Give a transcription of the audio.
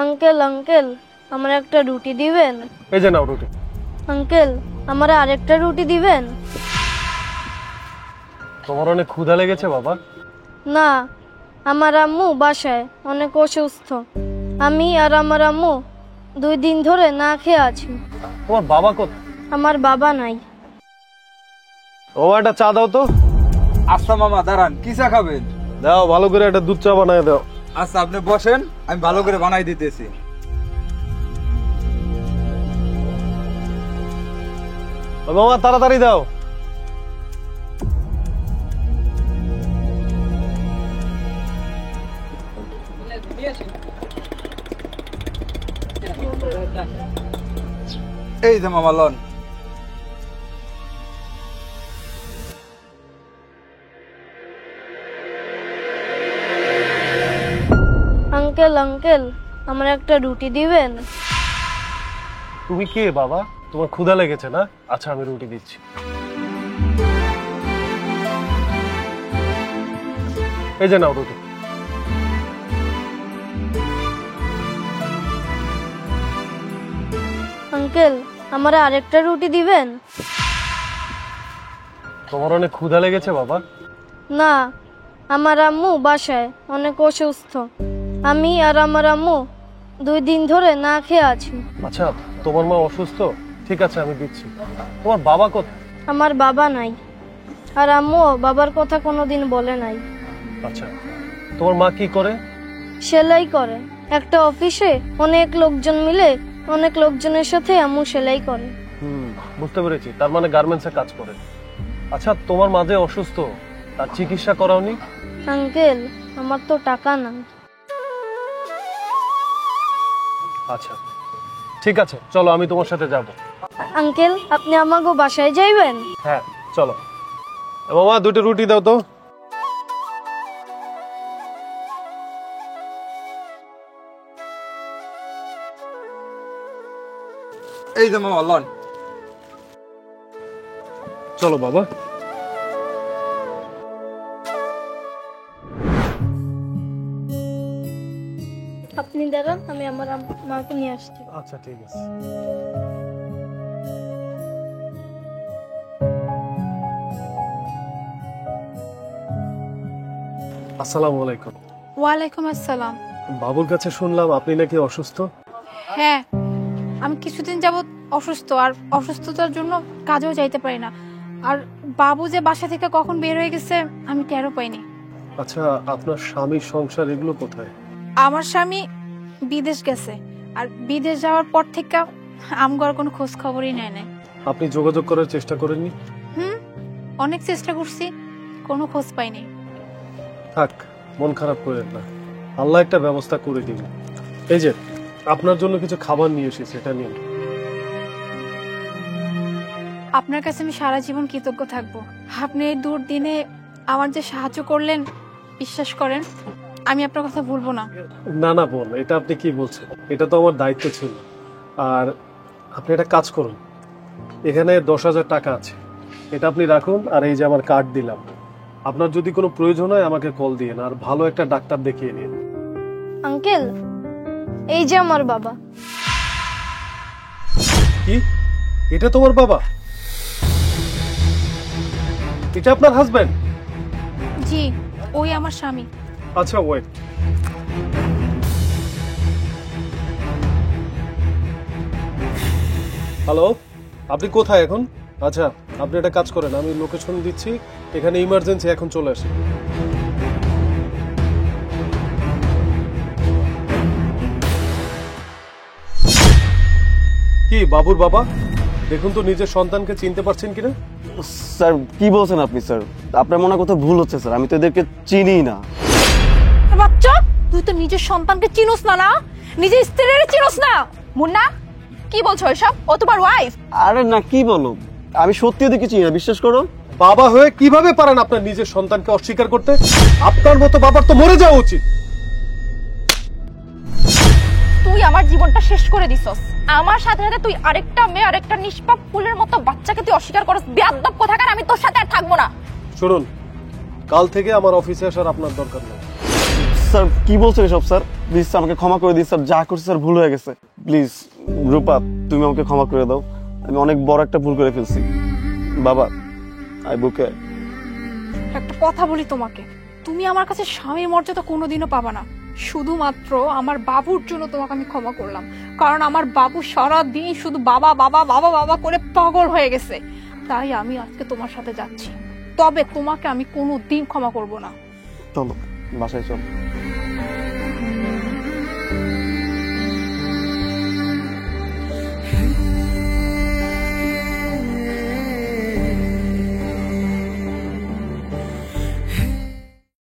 Uncle uncle আমার একটা রুটি দিবেন? এই যে নাও রুটি। আঙ্কেল আমার আরেকটা রুটি দিবেন? তোমার অনেক ক্ষুধা লেগেছে বাবা? না, আমার আম্মু বাসায় অনেক অসুস্থ। আমি আর আমার আম্মু 2 দিন ধরে না খেয়ে আছি। তোমার বাবা কোথায়? আমার বাবা নাই। ও একটা চা দাও তো। আচ্ছা মামা দাঁড়ান, কি চা খাবেন? দাও, ভালো করে একটা দুধ চা বানায় দাও। আচ্ছা আপনি বসেন, আমি ভালো করে বানাই দিতেছি। ও মামা তাড়াতাড়ি দাও। এই যে মামা লন। আঙ্কেল আঙ্কেল আমার একটা রুটি দিবেন? তুমি কে বাবা? তোমার ক্ষুধা লেগেছে না? আচ্ছা আমি রুটি দিচ্ছি। এই যে নাও রুটি। আঙ্কেল আমার আরেকটা রুটি দিবেন? তোমার অনেক ক্ষুধা লেগেছে বাবা? না, আমার আম্মু বাসায় অনেক অসুস্থ। আমি আর আমার আম্মু 2 দিন ধরে না খেয়ে আছি। আচ্ছা তোমার মা অসুস্থ? ঠিক আছে আমি দিচ্ছি। তোমার বাবা কোথায়? আমার বাবা নাই, আর আম্মু বাবার কথা কোনোদিন বলে নাই। আচ্ছা তোমার মা কি করে? সেলাই করে। একটা অফিসে অনেক লোকজন মিলে অনেক লোকজনের সাথে আম্মু সেলাই করে। বুঝতে পেরেছি, তার মানে গার্মেন্টসে কাজ করে। আচ্ছা তোমার মা যে অসুস্থ, তার চিকিৎসা করাওনি? আঙ্কেল আমার তো টাকা নাই। আচ্ছা ঠিক আছে, চলো আমি তোমার সাথে যাব। আঙ্কেল আপনি আমাকে বাসায় যাইবেন? হ্যাঁ চলো। মামা 2টা রুটি দাও তো। এই যে মামা লন। চলো বাবা। আপনি দাঁড়ান, আমি আমার মাকে নিয়ে আসছি। আচ্ছা ঠিক আছে। আসসালামু আলাইকুম। ওয়ালাইকুম আসসালাম। বাবুর কাছে শুনলাম আপনি নাকি অসুস্থ। হ্যাঁ, আমি কিছুদিন যাবত অসুস্থ, আর অসুস্থতার জন্য কাজেও যাইতে পারি না। আর বাবু যে বাসা থেকে কখন বের হয়ে গেছে আমি টেরও পাইনি। আচ্ছা আপনার স্বামী সংসার এগুলো কোথায়? আমার স্বামী বিদেশ গেছে, আর বিদেশ যাওয়ার পর থেকে আমগর কোনো খোঁজ খবরই নেয় নাই। আপনি যোগাযোগ করার চেষ্টা করেননি? অনেক চেষ্টা করছি, কোনো খোঁজ পাইনি। থাক, মন খারাপ করেন না, আল্লাহ একটা ব্যবস্থা করে দিন। এই যে আপনার জন্য কিছু খাবার নিয়ে এসেছি, এটা নিন। আপনার কাছে আমি সারা জীবন কৃতজ্ঞ থাকবো। আপনি এই দুর্দিনে আমার যে সাহায্য করলেন, বিশ্বাস করেন আমি আপনার কথা ভুলবো না। না না বোন, এটা আপনি কি বলছেন? এটা তো আমার দায়িত্ব ছিল। আর আপনি একটা কাজ করুন, এখানে 10,000 টাকা আছে, এটা আপনি রাখুন। আর এই যে আমার কার্ড দিলাম, আপনার যদি কোনো প্রয়োজন হয় আমাকে কল দিন, আর ভালো একটা ডাক্তার দেখিয়ে নিন। আঙ্কেল এই যে আমার বাবা। কি এটা তোমার বাবা? এটা আপনার হাজবেন্ড? জি, ওই আমার স্বামী। আচ্ছা ওয়েট। হ্যালো, আপনি কোথায় এখন? আচ্ছা আপনি একটা কাজ করেন, আমি লোকেশন দিচ্ছি, এখানে ইমার্জেন্সি এখন চলে আসে। কি বাবুর বাবা, দেখুন তো নিজের সন্তানকে চিনতে পারছেন কিনা? স্যার কি বলছেন আপনি? স্যার আপনার মনে হয় কোথাও ভুল হচ্ছে স্যার, আমি তো এদেরকে চিনি না। বাচ্চা, তুই তো নিজের সন্তানকে চিনোস না, না নিজের স্ত্রীর চিনোস না। মুন্না কি বলছো এসব? ও তোমার ওয়াইফ? আরে না, কি বলো, আমি সত্যি ওদেরকে চিনি না, বিশ্বাস করো। বাবা হয়ে কিভাবে পারেন আপনার নিজের সন্তানকে অস্বীকার করতে? আপনার মতো বাবার তো মরে যাওয়া উচিত। তুই আমার জীবনটা শেষ করে দিছস। আমার সাথে সাথে তুই আরেকটা মেয়ে, আরেকটা নিষ্পাপ ফুলের মতো বাচ্চাকে তুই অস্বীকার করস। বেয়াদব কোথাকার, আমি তোর সাথে আর থাকবো না। শুনুন, কাল থেকে আমার অফিসে আসার আপনার দরকার নেই। স্যার কি বলছেন এসব স্যার? প্লিজ আমাকে ক্ষমা করে দিন স্যার, যা করছি স্যার ভুল হয়ে গেছে। প্লিজ রূপা, তুমি আমাকে ক্ষমা করে দাও, আমি অনেক বড় একটা ভুল করে ফেলছি। বাবা, আই বুকে। একটা কথা বলি তোমাকে, তুমি আমার কাছে স্বামীর মর্যাদা কোনোদিনও পাবা না। শুধুমাত্র আমার বাবুর জন্য তোমাকে আমি ক্ষমা করলাম, কারণ আমার বাবু সারা দিন শুধু বাবা বাবা বাবা বাবা করে পাগল হয়ে গেছে। তাই আমি আজকে তোমার সাথে যাচ্ছি, তবে তোমাকে আমি কোনোদিন ক্ষমা করব না। চলো বাসায় চলো।